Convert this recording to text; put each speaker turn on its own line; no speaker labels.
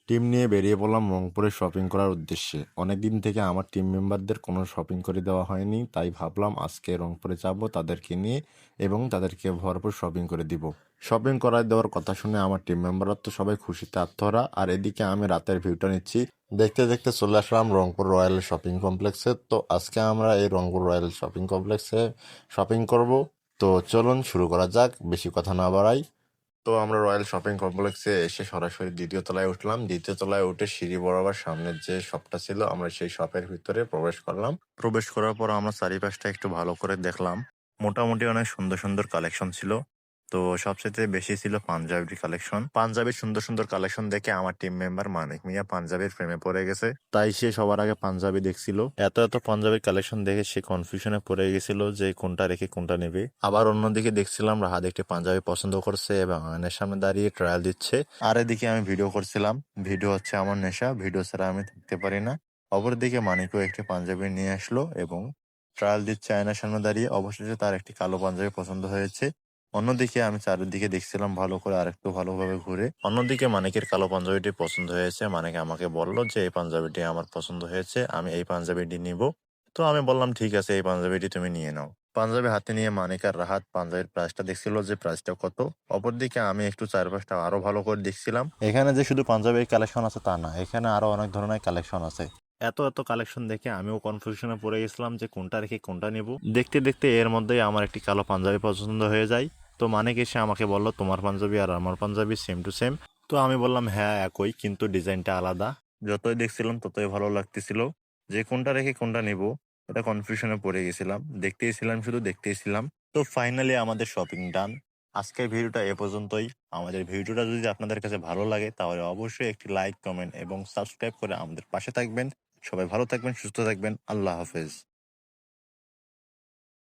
Team নিয়ে বেরিয়ে পড়লাম রংপুরে শপিং করার উদ্দেশ্যে। অনেকদিন থেকে আমার টিম মেম্বারদের কোনো শপিং করে দেওয়া হয়নি, তাই ভাবলাম আজকে রংপুরে যাব তাদেরকে নিয়ে এবং তাদেরকে ভরপুর শপিং করে দিব। শপিং করায় দেওয়ার কথা শুনে আমার টিম মেম্বাররা তো সবাই খুশিতে আত্মহারা, আর এদিকে আমি রাতের ভিউটা নিচ্ছি। দেখতে দেখতে চলে আসলাম রংপুর রয়্যাল শপিং কমপ্লেক্সে। তো আজকে আমরা এই রংপুর রয়্যাল শপিং কমপ্লেক্সে শপিং করব। তো চলুন শুরু করা যাক, বেশি কথা না বাড়াই। তো আমরা রয়্যাল শপিং কমপ্লেক্সে এসে সরাসরি দ্বিতীয় তলায় উঠলাম। দ্বিতীয় তলায় উঠে সিঁড়ি বরাবর সামনের যে শপটা ছিল, আমরা সেই শপের ভিতরে প্রবেশ করলাম। প্রবেশ করার পর আমরা চারিপাশটা একটু ভালো করে দেখলাম। মোটামুটি অনেক সুন্দর সুন্দর কালেকশন ছিল। তো সবচেয়ে বেশি ছিল পাঞ্জাবির কালেকশন। পাঞ্জাবির সুন্দর সুন্দর কালেকশন দেখে আমার টিম মেম্বার মানিক মিয়া পাঞ্জাবির প্রেমে পড়ে গেছে, তাই সে সবার আগে পাঞ্জাবি দেখছিল। এত এত পাঞ্জাবির কালেকশন দেখে সে কনফিউশনে পড়ে গেছিল যে কোনটা রেখে কোনটা নেবে। আবার অন্যদিকে দেখছিলাম রাহাত একটি পাঞ্জাবি পছন্দ করছে এবং আয়নার সামনে দাঁড়িয়ে ট্রায়াল দিচ্ছে। আর এদিকে আমি ভিডিও করছিলাম। ভিডিও হচ্ছে আমার নেশা, ভিডিও ছাড়া আমি থাকতে পারি না। অপরদিকে মানিকও একটি পাঞ্জাবি নিয়ে আসলো এবং ট্রায়াল দিচ্ছে আয়নার সামনে দাঁড়িয়ে। অবশেষে তার একটি কালো পাঞ্জাবি পছন্দ হয়েছে। অন্যদিকে আমি চারিদিকে দেখছিলাম ভালো করে, আরেকটু ভালোভাবে ঘুরে। অন্যদিকে মানিকের কালো পাঞ্জাবিটি পছন্দ হয়েছে। মানিক আমাকে বলল যে এই পাঞ্জাবিটি আমার পছন্দ হয়েছে, আমি এই পাঞ্জাবিটি নিব। তো আমি বললাম ঠিক আছে, এই পাঞ্জাবিটি তুমি নিয়ে নাও। পাঞ্জাবি হাতে নিয়ে মানিক আর রাহাত পাঞ্জাবির প্রাইসটা দেখছিল যে প্রাইসটা কত। অপরদিকে আমি একটু চারপাশটা আরো ভালো করে দেখছিলাম। এখানে যে শুধু পাঞ্জাবির কালেকশন আছে তা না, এখানে আরো অনেক ধরনের কালেকশন আছে। এত এত কালেকশন দেখে আমিও কনফিউশনে পড়ে গেছিলাম যে কোনটা রেখে কোনটা নেব। দেখতে দেখতে এর মধ্যেই আমার একটি কালো পাঞ্জাবি পছন্দ হয়ে যায়। তো মানিক এসে আমাকে বলল তোমার পাঞ্জাবি আর আমার পাঞ্জাবি সেম টু সেম। তো আমি বললাম হ্যাঁ একই, কিন্তু ডিজাইনটা আলাদা। যতই দেখছিলাম ততই ভালো লাগতেছিল যে কোনটা রেখে কোনটা নেব, এটা কনফিউশনে পড়ে গেছিলাম। দেখতেইছিলাম, শুধু দেখতেইছিলাম। তো ফাইনালি আমাদের শপিং ডান। আজকের ভিডিওটা এ পর্যন্তই। আমাদের ভিডিওটা যদি আপনাদের কাছে ভালো লাগে তাহলে অবশ্যই একটি লাইক, কমেন্ট এবং সাবস্ক্রাইব করে আমাদের পাশে থাকবেন। সবাই ভালো থাকবেন, সুস্থ থাকবেন। আল্লাহ হাফেজ।